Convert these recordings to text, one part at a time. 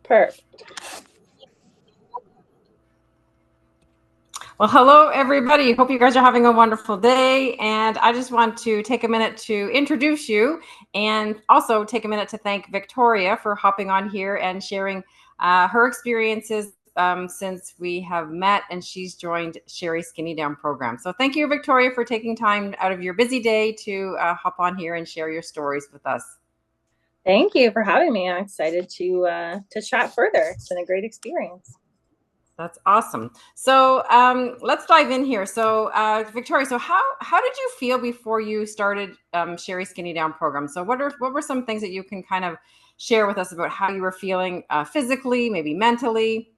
Perfect. Well, hello, everybody. Hope you guys are having a wonderful day. And I just want to take a minute to introduce you and also take a minute to thank Victoria for hopping on here and sharing her experiences since we have met and she's joined Sheri Skinny Down program. So thank you, Victoria, for taking time out of your busy day to hop on here and share your stories with us. Thank you for having me. I'm excited to chat further. It's been a great experience. That's awesome. So let's dive in here. So Victoria, so how did you feel before you started Sheri Skinny Down program? So what were some things that you can kind of share with us about how you were feeling physically, maybe mentally?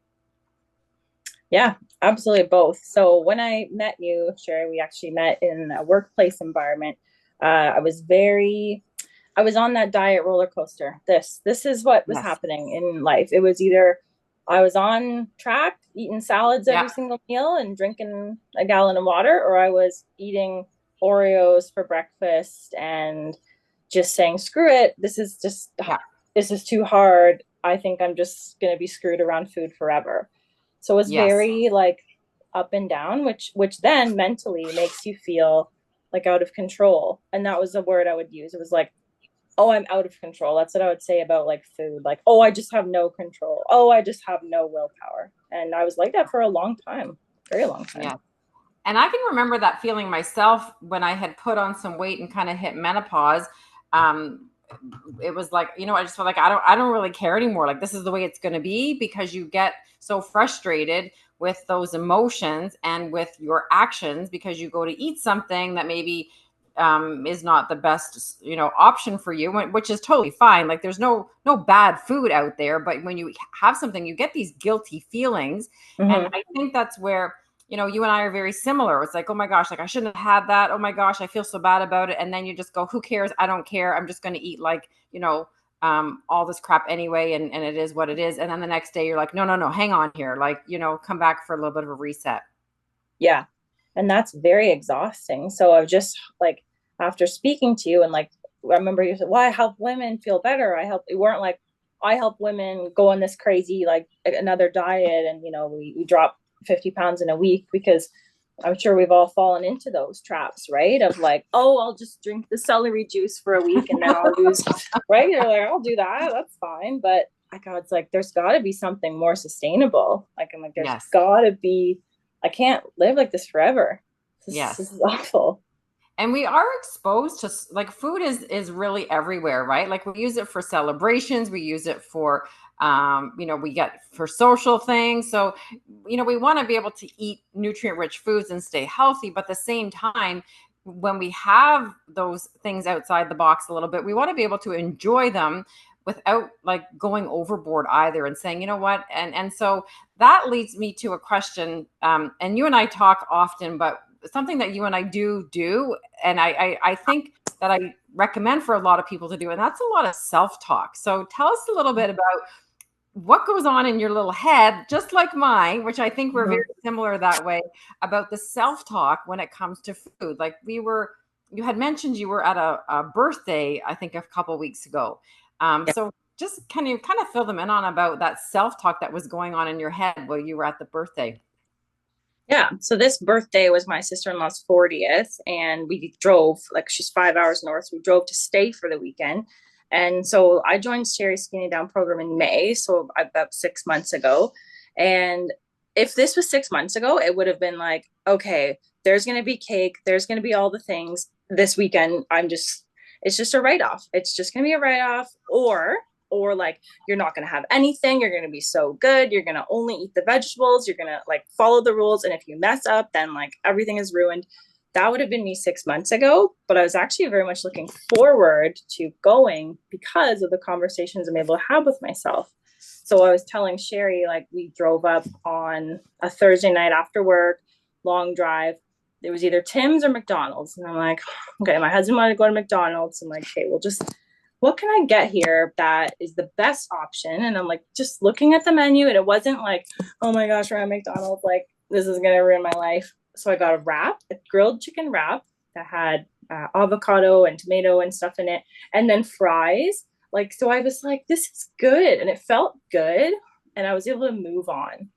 Yeah, absolutely both. So when I met you, Sheri, we actually met in a workplace environment. I was on that diet roller coaster. This is what was Yes. happening in life. It was either I was on track, eating salads Yeah. every single meal and drinking a gallon of water, or I was eating Oreos for breakfast and just saying, screw it. This is too hard. I think I'm just going to be screwed around food forever. So it was Yes. very like up and down, which then mentally makes you feel like out of control. And that was the word I would use. It was like, oh, I'm out of control. That's what I would say about like food. Like, oh, I just have no control. Oh, I just have no willpower. And I was like that for a long time, very long time. Yeah. And I can remember that feeling myself when I had put on some weight and kind of hit menopause. It was like, I just felt like I don't really care anymore. Like this is the way it's going to be, because you get so frustrated with those emotions and with your actions because you go to eat something that maybe is not the best, option for you, which is totally fine. Like there's no bad food out there, but when you have something, you get these guilty feelings. And I think that's where, you and I are very similar. It's like, oh my gosh, like I shouldn't have had that. Oh my gosh, I feel so bad about it. And then you just go, who cares? I don't care. I'm just going to eat like, all this crap anyway. And it is what it is. And then the next day you're like, no, hang on here. Like, come back for a little bit of a reset. Yeah. And that's very exhausting. So I've just like, after speaking to you and like, I remember you said, well, I help women feel better. You weren't like, I help women go on this crazy, like another diet. And, we drop 50 pounds in a week, because I'm sure we've all fallen into those traps, right? Of like, oh, I'll just drink the celery juice for a week and then I'll lose, right? You're like, I'll do that. That's fine. But it's like, there's got to be something more sustainable. Like, I'm like, there's Yes. got to be, I can't live like this forever. Yes. This is awful. And we are exposed to, like, food is really everywhere, right? Like we use it for celebrations, we use it for we get for social things. So, we want to be able to eat nutrient rich foods and stay healthy, but at the same time, when we have those things outside the box a little bit, we want to be able to enjoy them without like going overboard either, and saying, you know what, and so that leads me to a question, and you and I talk often, but something that you and I do, and I think that I recommend for a lot of people to do, and that's a lot of self-talk. So tell us a little bit about what goes on in your little head, just like mine, which I think we're very similar that way, about the self-talk when it comes to food. Like you had mentioned you were at a birthday, I think a couple weeks ago. So just can you kind of fill them in on about that self-talk that was going on in your head while you were at the birthday? Yeah. So this birthday was my sister-in-law's 40th, and we drove, like, she's 5 hours north. So we drove to stay for the weekend. And so I joined Sheri Skinny Down program in May, so about 6 months ago. And if this was 6 months ago, it would have been like, okay, there's going to be cake, there's going to be all the things this weekend. It's just a write-off. It's just going to be a write-off, or like, you're not going to have anything. You're going to be so good. You're going to only eat the vegetables. You're going to like follow the rules. And if you mess up, then like everything is ruined. That would have been me 6 months ago. But I was actually very much looking forward to going because of the conversations I'm able to have with myself. So I was telling Sheri, like, we drove up on a Thursday night after work, long drive. It was either Tim's or McDonald's. And I'm like, okay, my husband wanted to go to McDonald's. I'm like, okay, we'll just, what can I get here that is the best option? And I'm like, just looking at the menu, and it wasn't like, oh my gosh, we're at McDonald's, like this is gonna ruin my life. So I got a grilled chicken wrap that had avocado and tomato and stuff in it, and then fries. Like, so I was like, this is good. And it felt good. And I was able to move on.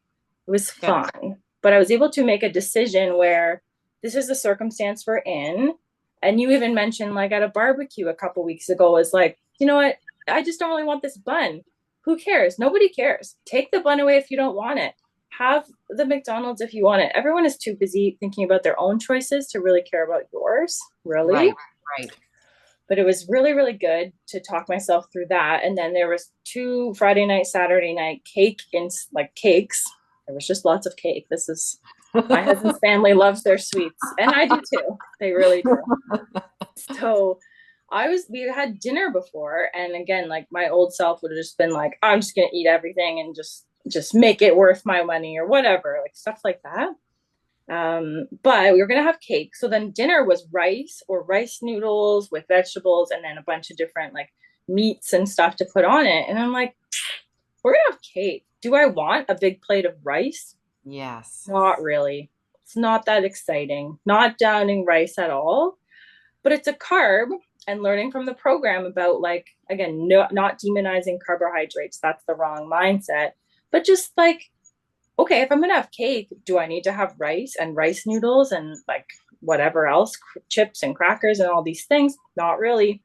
It was Good. fun. But I was able to make a decision where this is the circumstance we're in. And you even mentioned, like, at a barbecue a couple weeks ago, is like, you know what? I just don't really want this bun. Who cares? Nobody cares. Take the bun away if you don't want it. Have the McDonald's if you want it. Everyone is too busy thinking about their own choices to really care about yours, really. Right. Right. But it was really, really good to talk myself through that. And then there was two Friday night, Saturday night cake in like cakes. There was just lots of cake. This is my husband's family loves their sweets, and I do too. They really do. So we had dinner before, and again, like my old self would have just been like, I'm just gonna eat everything and just make it worth my money or whatever, like stuff like that. But we were gonna have cake. So then dinner was rice or rice noodles with vegetables and then a bunch of different like meats and stuff to put on it. And I'm like, we're gonna have cake. Do I want a big plate of rice? Yes. Not really. It's not that exciting. Not downing rice at all, but it's a carb, and learning from the program about, like, again, no, not demonizing carbohydrates. That's the wrong mindset. But just like, okay, if I'm gonna have cake, do I need to have rice and rice noodles and like whatever else, chips and crackers and all these things? Not really.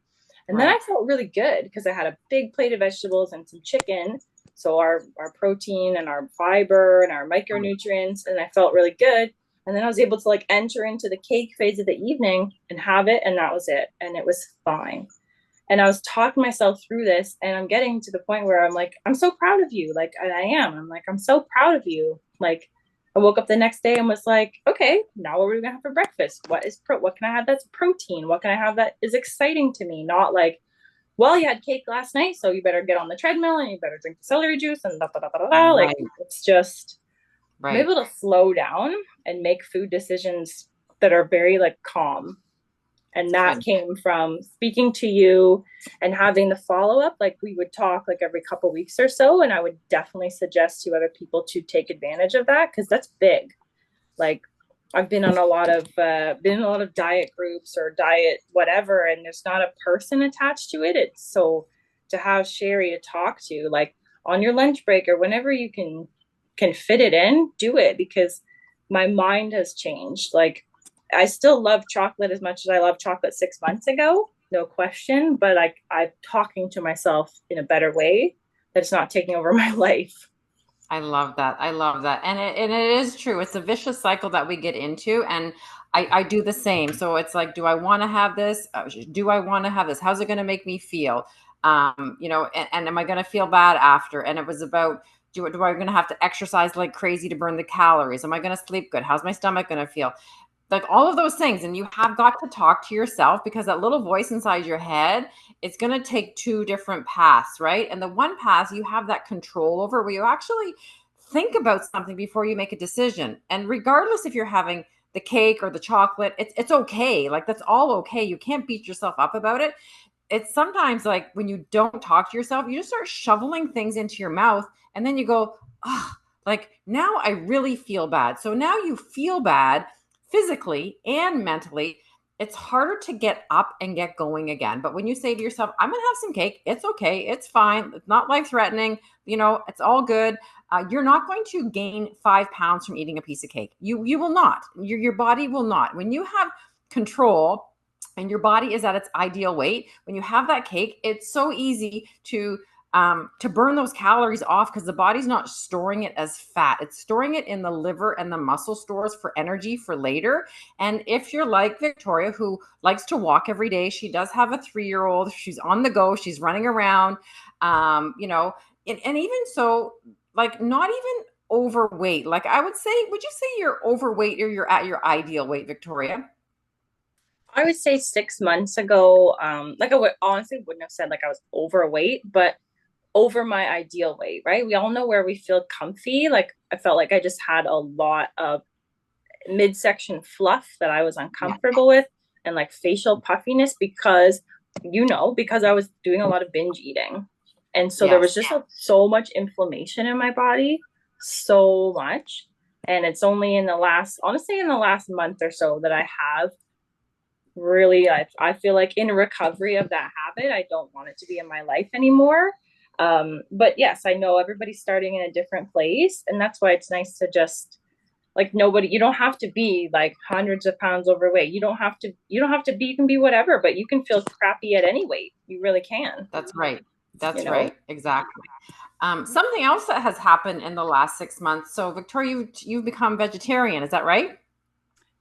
And then Right. I felt really good because I had a big plate of vegetables and some chicken. So our protein and our fiber and our Right. micronutrients, and I felt really good. And then I was able to like enter into the cake phase of the evening and have it, and that was it. And it was fine. And I was talking myself through this, and I'm getting to the point where I'm like, I'm so proud of you. Like, and I am. I'm like, I'm so proud of you. Like, I woke up the next day and was like, okay, now what are we gonna have for breakfast? What can I have that's protein? What can I have that is exciting to me? Not like, well, you had cake last night, so you better get on the treadmill and you better drink the celery juice and da da da da da. Like, Right. it's just I'm Right. able to slow down and make food decisions that are very like calm. And that Good. came from speaking to you and having the follow up. Like, we would talk like every couple weeks or so, and I would definitely suggest to other people to take advantage of that because that's big. Like, I've been in a lot of diet groups or diet whatever, and there's not a person attached to it. It's so to have Sheri to talk to, like on your lunch break or whenever you can fit it in, do it, because my mind has changed. Like, I still love chocolate as much as I loved chocolate 6 months ago, no question. But like, I'm talking to myself in a better way that's not taking over my life. I love that. I love that. And it is true. It's a vicious cycle that we get into. And I do the same. So it's like, do I want to have this? Do I want to have this? How's it going to make me feel? And am I going to feel bad after? And it was about, do I going to have to exercise like crazy to burn the calories? Am I going to sleep good? How's my stomach going to feel? Like all of those things. And you have got to talk to yourself because that little voice inside your head, it's going to take two different paths, right? And the one path you have that control over where you actually think about something before you make a decision. And regardless if you're having the cake or the chocolate, it's okay. Like that's all okay. You can't beat yourself up about it. It's sometimes like when you don't talk to yourself, you just start shoveling things into your mouth and then you go, oh, like now I really feel bad. So now you feel bad physically and mentally. It's harder to get up and get going again. But when you say to yourself, I'm going to have some cake, it's okay, it's fine, it's not life threatening, it's all good. You're not going to gain 5 pounds from eating a piece of cake. You will not. Your body will not. When you have control and your body is at its ideal weight, when you have that cake, it's so easy to burn those calories off because the body's not storing it as fat. It's storing it in the liver and the muscle stores for energy for later. And if you're like Victoria, who likes to walk every day, she does have a 3-year-old, she's on the go, she's running around, and even so, like not even overweight. Like I would say, would you say you're overweight or you're at your ideal weight, Victoria? I would say 6 months ago, like I would honestly wouldn't have said like I was overweight, but over my ideal weight, right? We all know where we feel comfy. Like, I felt like I just had a lot of midsection fluff that I was Yeah. uncomfortable with, and like facial puffiness because I was doing a lot of binge eating. And so there was Yes. just so much inflammation in my body, so much. And it's only honestly, in the last month or so that I have really, I feel like in recovery of that habit. I don't want it to be in my life anymore. But yes, I know everybody's starting in a different place. And that's why it's nice to just like nobody, you don't have to be like hundreds of pounds overweight. You don't have to be, you can be whatever, but you can feel crappy at any weight. You really can, That's right. you That's know? right. Exactly. Something else that has happened in the last 6 months. So, Victoria, you've become vegetarian. Is that right?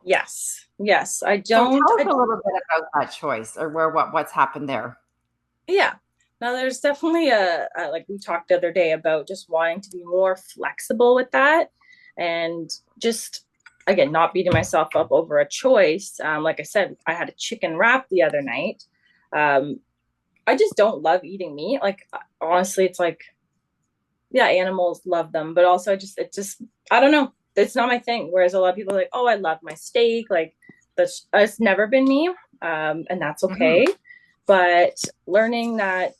Yes. Yes. I So, don't, tell us a little bit about that choice, or what's happened there. yeah. Now there's definitely like we talked the other day about just wanting to be more flexible with that and just again not beating myself up over a choice. Like I said, I had a chicken wrap the other night. Um, I just don't love eating meat. Like honestly, it's like yeah, animals love them, but also it just I don't know. It's not my thing. Whereas a lot of people are like, oh, I love my steak. Like that's it's never been me, and that's Hmm. okay. But learning that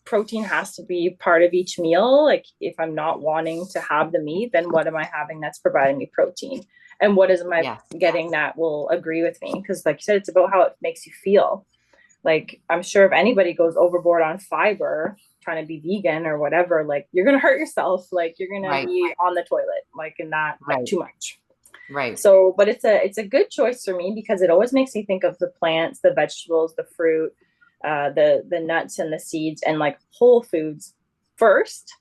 protein has to be part of each meal. Like if I'm not wanting to have the meat, then what am I having that's providing me protein? And what is my Yes. getting that will agree with me? Because like you said, it's about how it makes you feel. Like I'm sure if anybody goes overboard on fiber, trying to be vegan or whatever, like you're gonna hurt yourself. Like you're gonna Right. be on the toilet, like in that like Right. too much. Right. So, but it's a good choice for me because it always makes me think of the plants, the vegetables, the fruit, the nuts and the seeds, and like whole foods first,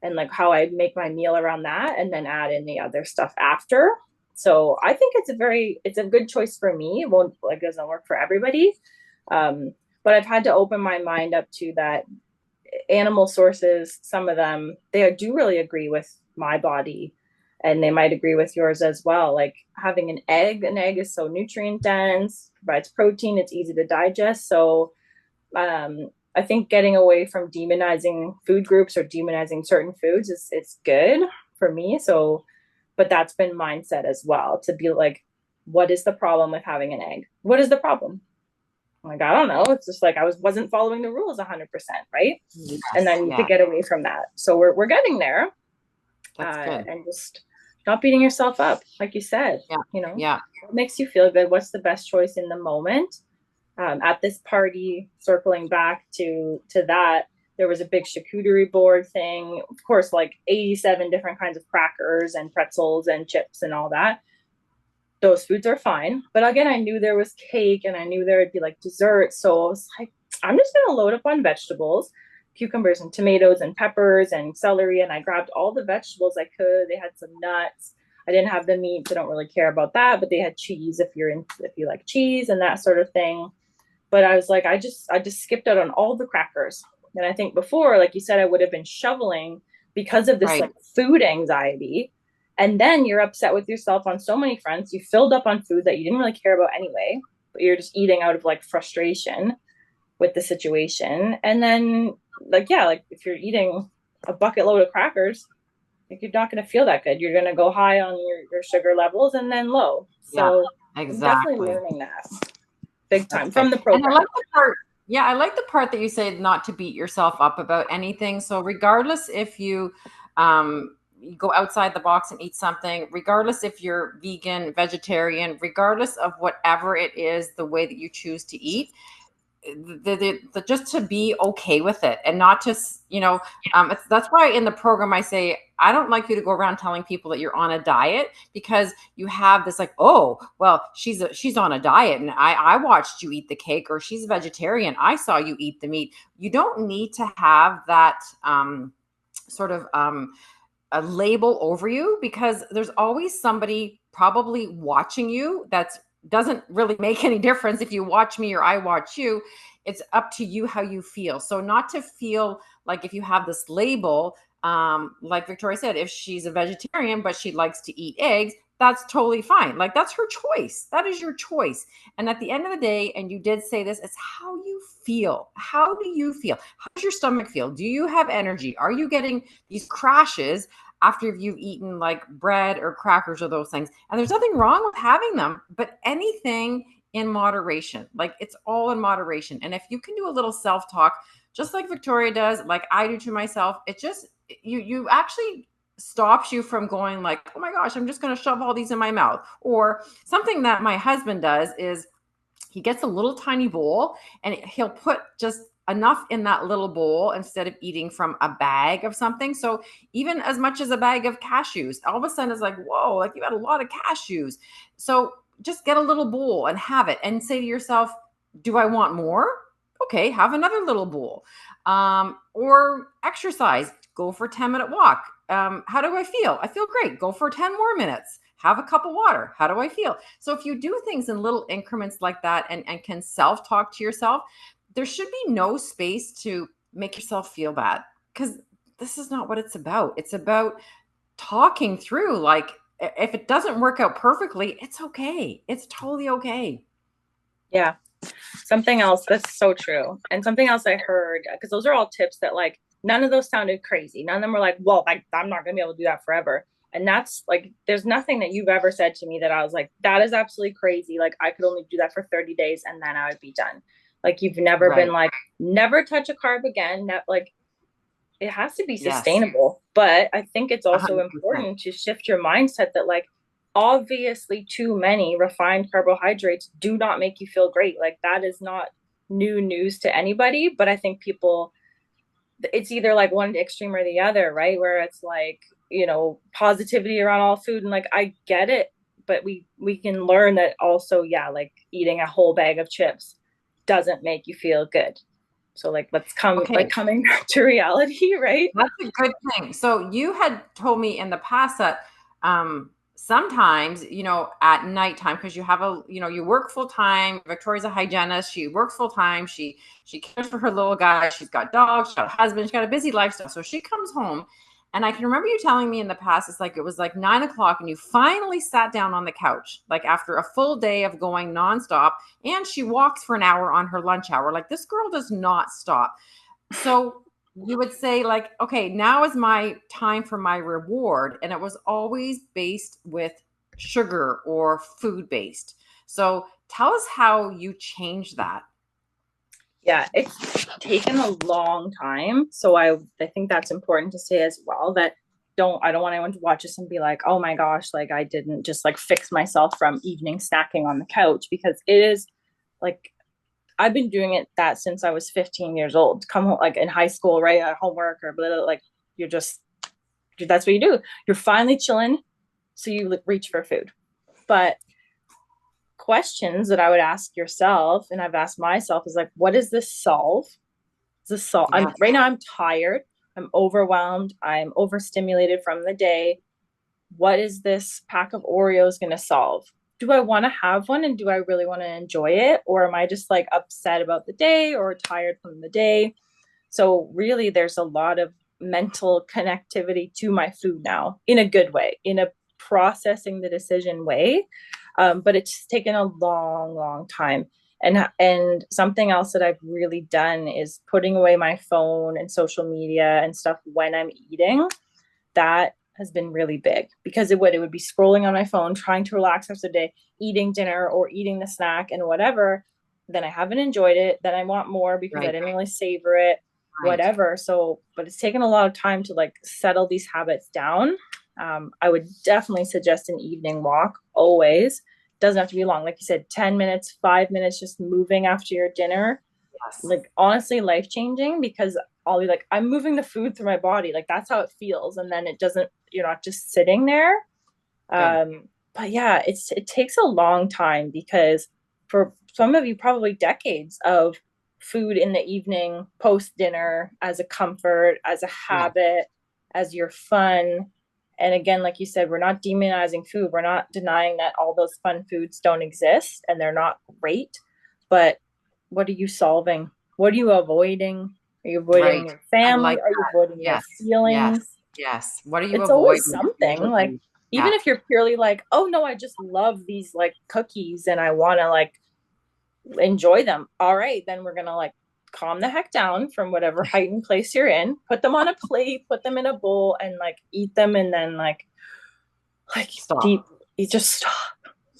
and like how I make my meal around that, and then add in the other stuff after. So I think it's a good choice for me. It won't like doesn't work for everybody, but I've had to open my mind up to that animal sources, some of them, they do really agree with my body and they might agree with yours as well. Like having an egg is so nutrient dense, provides protein, it's easy to digest. So I think getting away from demonizing food groups or demonizing certain foods is it's good for me. So, but that's been mindset as well to be like, what is the problem with having an egg? What is the problem? Like, I don't know. It's just like wasn't following the rules 100%, right? And Yes. then to Yeah. get away from that. So we're getting there, That's good. and just not beating yourself up, like you said. Yeah. You know, Yeah. what makes you feel good? What's the best choice in the moment? At this party, circling back to that, there was a big charcuterie board thing. Of course, like 87 different kinds of crackers and pretzels and chips and all that. Those foods are fine. But again, I knew there was cake and I knew there would be like dessert. So I was like, I'm just going to load up on vegetables, cucumbers and tomatoes and peppers and celery. And I grabbed all the vegetables I could. They had some nuts. I didn't have the meat, so I don't really care about that. But they had cheese if you like cheese and that sort of thing. But I was like, I just skipped out on all the crackers. And I think before, like you said, I would have been shoveling because of this Right. like food anxiety. And then you're upset with yourself on so many fronts. You filled up on food that you didn't really care about anyway, but you're just eating out of like frustration with the situation. And then like yeah, like if you're eating a bucket load of crackers, like you're not going to feel that good. You're going to go high on your sugar levels and then low. Yeah. So I'm definitely Exactly. learning that big That's time good. from the And I program. like the part, yeah, I like the part that you say not to beat yourself up about anything. So regardless if you go outside the box and eat something, regardless if you're vegan, vegetarian, regardless of whatever it is, the way that you choose to eat, just to be okay with it and not just that's why in the program I say I don't like you to go around telling people that you're on a diet, because you have this like, oh well, she's on a diet and I watched you eat the cake, or she's a vegetarian, I saw you eat the meat. You don't need to have that sort of a label over you, because there's always somebody probably watching you that's doesn't really make any difference if you watch me or I watch you. It's up to you how you feel. So not to feel like if you have this label, like Victoria said, if she's a vegetarian but she likes to eat eggs, that's totally fine. Like that's her choice. That is your choice. And at the end of the day, and you did say this, it's how you feel. How do you feel? How does your stomach feel? Do you have energy? Are you getting these crashes after you've eaten like bread or crackers or those things? And there's nothing wrong with having them, but anything in moderation. Like it's all in moderation. And if you can do a little self-talk, just like Victoria does, like I do to myself, it just you actually stops you from going like, oh my gosh, I'm just going to shove all these in my mouth. Or something that my husband does is he gets a little tiny bowl and he'll put just enough in that little bowl instead of eating from a bag of something. So even as much as a bag of cashews, all of a sudden it's like, whoa, like you had a lot of cashews. So just get a little bowl and have it and say to yourself, do I want more? Okay, have another little bowl. Or exercise, go for a 10-minute walk. How do I feel? I feel great. Go for 10 more minutes. Have a cup of water. How do I feel? So if you do things in little increments like that and can self-talk to yourself, there should be no space to make yourself feel bad, because this is not what it's about. It's about talking through, like, if it doesn't work out perfectly, it's okay. It's totally okay. Yeah. Something else that's so true. And something else I heard, because those are all tips that like none of those sounded crazy. None of them were like, well, I'm not going to be able to do that forever. And that's like, there's nothing that you've ever said to me that I was like, that is absolutely crazy. Like, I could only do that for 30 days and then I would be done. Like, you've never been Right. like, never touch a carb again. That, like, it has to be Yes. sustainable. But I think it's also 100%. important to shift your mindset that, like, obviously too many refined carbohydrates do not make you feel great. Like, that is not new news to anybody. But I think people, it's either like one extreme or the other, right? Where it's like, positivity around all food. And like, I get it, but we can learn that also, yeah, like eating a whole bag of chips doesn't make you feel good. So like, let's Okay. coming back to reality, right? That's a good thing. So you had told me in the past that sometimes, at nighttime, because you have you work full time. Victoria's a hygienist. She works full time. She cares for her little guy. She's got dogs. She's got a husband. She's got a busy lifestyle. So she comes home, and I can remember you telling me in the past, it was like 9 o'clock, and you finally sat down on the couch, like after a full day of going nonstop, and she walks for an hour on her lunch hour. Like, this girl does not stop. So you would say, like, okay, now is my time for my reward. And it was always based with sugar or food based. So tell us how you change that. Yeah, it's taken a long time. So I think that's important to say as well, that I don't want anyone to watch this and be like, oh my gosh, like I didn't just like fix myself from evening snacking on the couch, because it is like, I've been doing that since I was 15 years old. Come home, like in high school, right? At homework or blah, blah, like you're just, that's what you do. You're finally chilling. So you reach for food. But questions that I would ask yourself, and I've asked myself, is like, what does this solve? Does this solve? Yes. Right now I'm tired. I'm overwhelmed. I'm overstimulated from the day. What is this pack of Oreos going to solve? Do I want to have one, and do I really want to enjoy it? Or am I just like upset about the day or tired from the day? So really there's a lot of mental connectivity to my food now, in a good way, in a processing the decision way. But it's taken a long, long time. And something else that I've really done is putting away my phone and social media and stuff when I'm eating. That has been really big, because it would be scrolling on my phone, trying to relax after the day, eating dinner or eating the snack and whatever. Then I haven't enjoyed it. Then I want more because I Right. didn't really savor it, Right. whatever. So, but it's taken a lot of time to like settle these habits down. I would definitely suggest an evening walk always. Doesn't have to be long. Like you said, 10 minutes, 5 minutes, just moving after your dinner. Yes. Like, honestly, life changing, because I'll be like, I'm moving the food through my body. Like, that's how it feels. And then it doesn't, you're not just sitting there. Good. But yeah, it takes a long time, because for some of you, probably decades of food in the evening, post dinner, as a comfort, as a Yeah. habit, as your fun. And again, like you said, we're not demonizing food. We're not denying that all those fun foods don't exist and they're not great. But what are you solving? What are you avoiding? Are you avoiding Right. your I family? like Are you that. avoiding your Yes. Yes. feelings? Yes. What do you It's avoid? always What do you something. Like, avoid? even Yeah. if you're purely like, oh no, I just love these like cookies and I want to like enjoy them. All right, then we're gonna like calm the heck down from whatever heightened place you're in, put them on a plate, put them in a bowl, and like eat them, and then like Stop. deep, you just stop.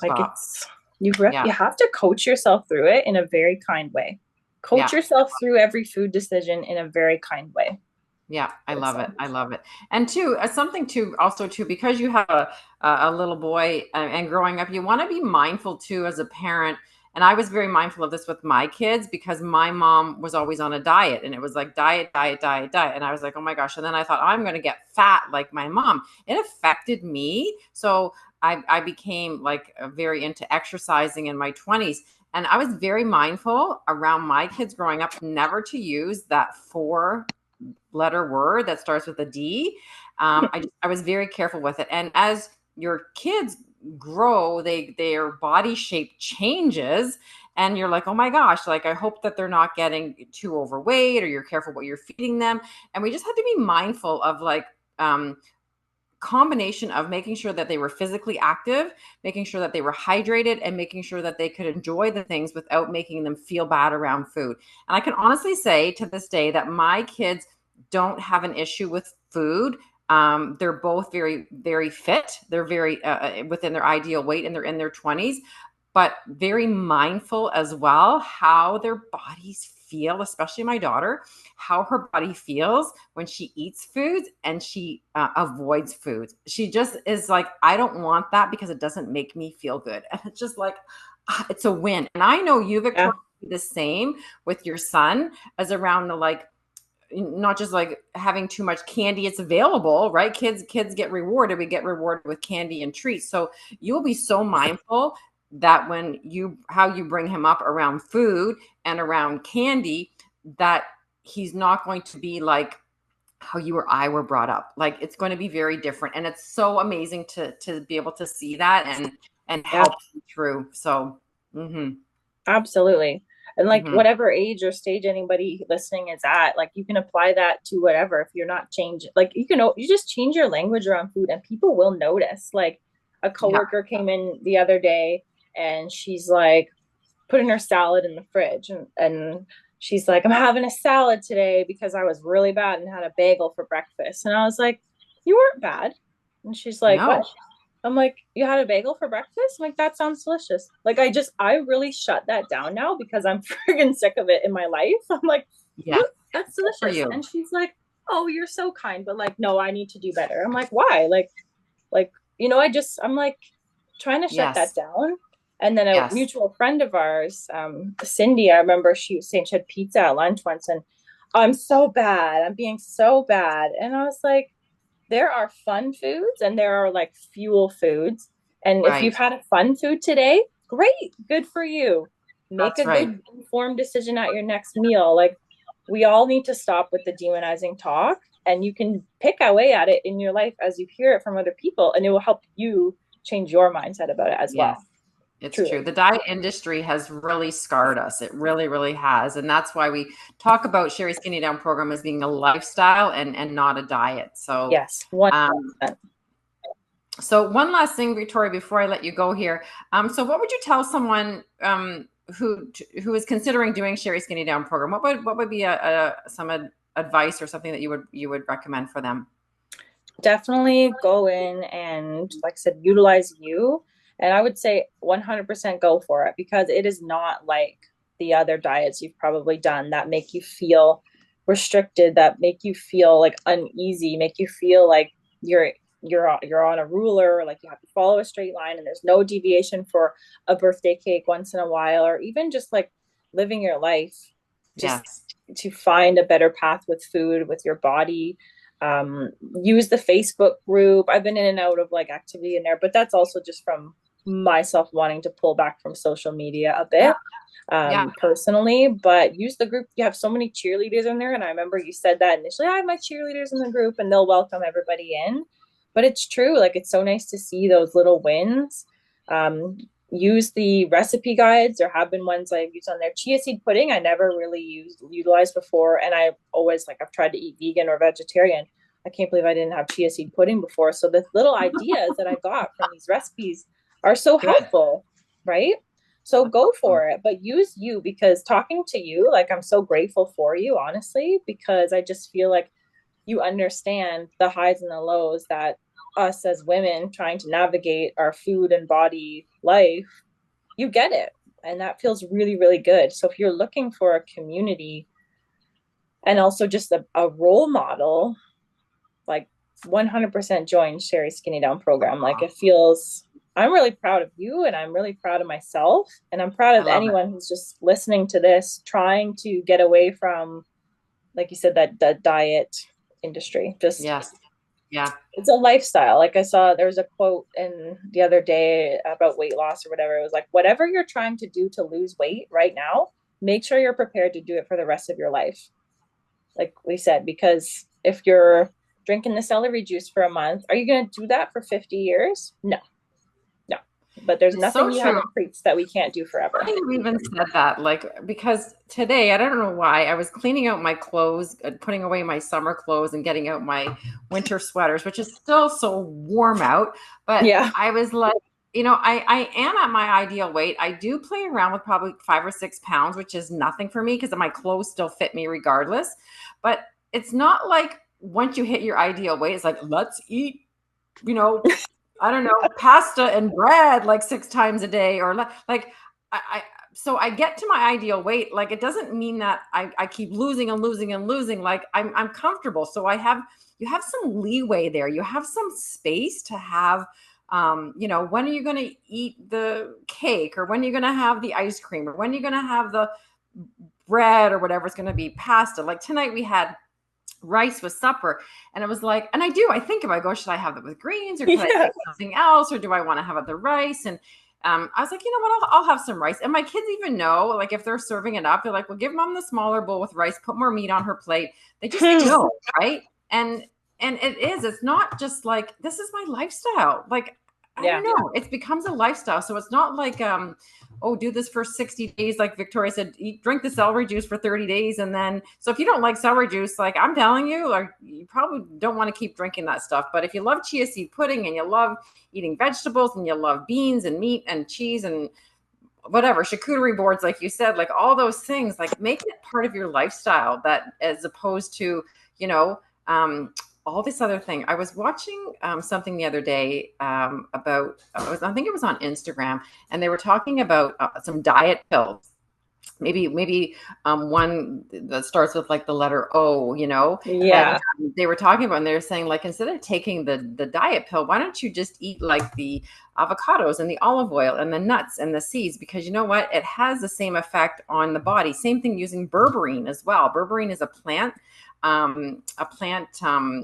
Like, Stop. it's Yeah. you have to coach yourself through it in a very kind way. Coach Yeah. yourself through every food decision in a very kind way. Yeah, I love So it. I love it. And too, something too, also too, because you have a little boy and growing up, you want to be mindful too as a parent. And I was very mindful of this with my kids because my mom was always on a diet, and it was like diet, diet, diet, diet. And I was like, oh my gosh. And then I thought, I'm going to get fat like my mom. It affected me. So I became like very into exercising in my 20s. And I was very mindful around my kids growing up never to use that 4-letter word that starts with a D. I was very careful with it. And as your kids grow, their body shape changes, and you're like, oh my gosh, like I hope that they're not getting too overweight, or you're careful what you're feeding them. And we just had to be mindful of like combination of making sure that they were physically active, making sure that they were hydrated, and making sure that they could enjoy the things without making them feel bad around food. And I can honestly say to this day that my kids don't have an issue with food. They're both very, very fit. They're very within their ideal weight, and they're in their 20s, but very mindful as well how their bodies feel, especially my daughter, how her body feels when she eats foods and she avoids foods. She just is like, I don't want that because it doesn't make me feel good. And it's just like, it's a win. And I know you, Yeah. Victoria, the same with your son as around the like, not just like having too much candy. It's available, right? Kids get rewarded. We get rewarded with candy and treats. So you'll be so mindful that when how you bring him up around food and around candy, that he's not going to be like how you or I were brought up. Like it's going to be very different. And it's so amazing to be able to see that and Yeah. help you through. So Absolutely. And like mhm. whatever age or stage anybody listening is at, like you can apply that to whatever. If you're not changing, like you just change your language around food and people will notice. Like a Yeah. coworker came in the other day and she's like putting her salad in the fridge, and she's like, I'm having a salad today because I was really bad and had a bagel for breakfast. And I was like, you weren't bad. And she's like, what? No. I'm like, you had a bagel for breakfast? I'm like, that sounds delicious. Like, I really shut that down now because I'm friggin' sick of it in my life. I'm like, Yes. that's Good for delicious. you. And she's like, oh, you're so kind. But like, no, I need to do better. I'm like, why? Like, I'm like trying to shut that Yes. down. And then a Yes. mutual friend of ours, Cindy, I remember she was saying she had pizza at lunch once, and I'm so bad. I'm being so bad. And I was like, there are fun foods and there are like fuel foods. And if you've Right. had a fun food today, great, good for you. Make That's a right. good informed decision at your next meal. Like we all need to stop with the demonizing talk, and you can pick away at it in your life as you hear it from other people, and it will help you change your mindset about it as Yes. well. It's true. Truly. The diet industry has really scarred us. It really, really has. And that's why we talk about Sherry Skinny Down program as being a lifestyle and not a diet. So, Yes, 100%. um, so one last thing, Victoria, before I let you go here. So what would you tell someone who is considering doing Sherry Skinny Down program? What would be some advice or something that you would recommend for them? Definitely go in and, like I said, utilize you. And I would say 100% go for it, because it is not like the other diets you've probably done that make you feel restricted, that make you feel like uneasy, make you feel like you're on a ruler, like you have to follow a straight line and there's no deviation for a birthday cake once in a while, or even just like living your life, just Yes. to find a better path with food, with your body. Use the Facebook group. I've been in and out of like activity in there, but that's also just from myself wanting to pull back from social media a Yeah. bit, Yeah. personally. But use the group. You have so many cheerleaders in there, and I remember you said that initially. I have my cheerleaders in the group and they'll welcome everybody in. But it's true, like it's so nice to see those little wins. um, Use the recipe guides. There have been ones I've used on there. Chia seed pudding I never really utilized before, and I always, like, I've tried to eat vegan or vegetarian. I can't believe I didn't have chia seed pudding before. So the little ideas that I got from these recipes are so Good. helpful, right? So go Awesome. for it, but use you, because talking to you, like, I'm so grateful for you, honestly, because I just feel like you understand the highs and the lows that us as women trying to navigate our food and body life, you get it. And that feels really, really good. So if you're looking for a community and also just a role model, like 100% join Sherry Skinny Down program. Like it feels I'm really proud of you, and I'm really proud of myself, and I'm proud I of love it. anyone who's just listening to this, trying to get away from, like you said, that diet industry. Just Yes. Yeah. it's a lifestyle. Like I saw there was a quote in the other day about weight loss or whatever. It was like, whatever you're trying to do to lose weight right now, make sure you're prepared to do it for the rest of your life. Like we said, because if you're drinking the celery juice for a month, are you going to do that for 50 years? No, no. But there's It's so nothing you true. haven't preached that we can't do forever. Funny you even said that, like because today I don't know why I was cleaning out my clothes, putting away my summer clothes, and getting out my winter sweaters, which is still so warm out. But Yeah. I was like, I am at my ideal weight. I do play around with probably 5 or 6 pounds, which is nothing for me because my clothes still fit me regardless. But it's not like once you hit your ideal weight, it's like let's eat, you know, I don't know, pasta and bread like 6 times a day or like I so I get to my ideal weight. Like it doesn't mean that I keep losing and losing and losing. Like I'm comfortable. So you have some leeway there. You have some space to have when are you going to eat the cake or when are you going to have the ice cream or when are you going to have the bread or whatever it's going to be pasta. Like tonight we had rice with supper. And it was like, and I think if I go, should I have it with greens or could I Yeah. make something else? Or do I want to have it the rice? And I was like, you know what, I'll have some rice. And my kids even know, like if they're serving it up, they're like, well, give mom the smaller bowl with rice, put more meat on her plate. They just know, right? And it's not just like, this is my lifestyle. Like, I don't Yeah. know. It becomes a lifestyle. So it's not like, oh, do this for 60 days. Like Victoria said, drink the celery juice for 30 days. And then, so if you don't like celery juice, like I'm telling you, like you probably don't want to keep drinking that stuff. But if you love chia seed pudding and you love eating vegetables and you love beans and meat and cheese and whatever, charcuterie boards, like you said, like all those things, like make it part of your lifestyle that as opposed to, you know, all this other thing. I was watching something the other day about, I think it was on Instagram, and they were talking about some diet pills. Maybe one that starts with like the letter O, and Yeah. they were talking about, and they were saying like instead of taking the diet pill, why don't you just eat like the avocados and the olive oil and the nuts and the seeds? Because you know what, it has the same effect on the body. Same thing using berberine as well. Berberine is a plant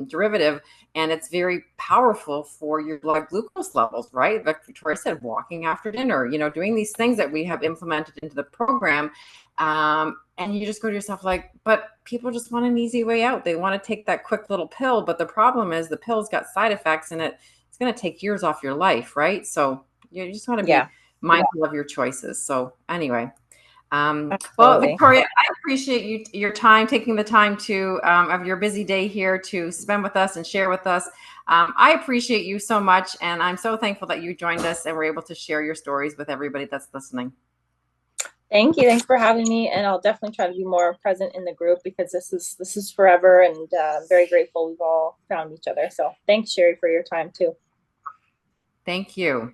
derivative, and it's very powerful for your blood glucose levels, right? Like Victoria said, walking after dinner, doing these things that we have implemented into the program. And you just go to yourself like, but people just want an easy way out. They want to take that quick little pill. But the problem is the pill's got side effects and it's going to take years off your life, right? So you just want to Yeah. be mindful of your choices. So anyway, well, Absolutely. Victoria, I appreciate your time, taking the time to of your busy day here to spend with us and share with us. I appreciate you so much, and I'm so thankful that you joined us and were able to share your stories with everybody that's listening. Thank you. Thanks for having me. And I'll definitely try to be more present in the group because this is forever, and I'm very grateful we've all found each other. So thanks, Sheri, for your time too. Thank you.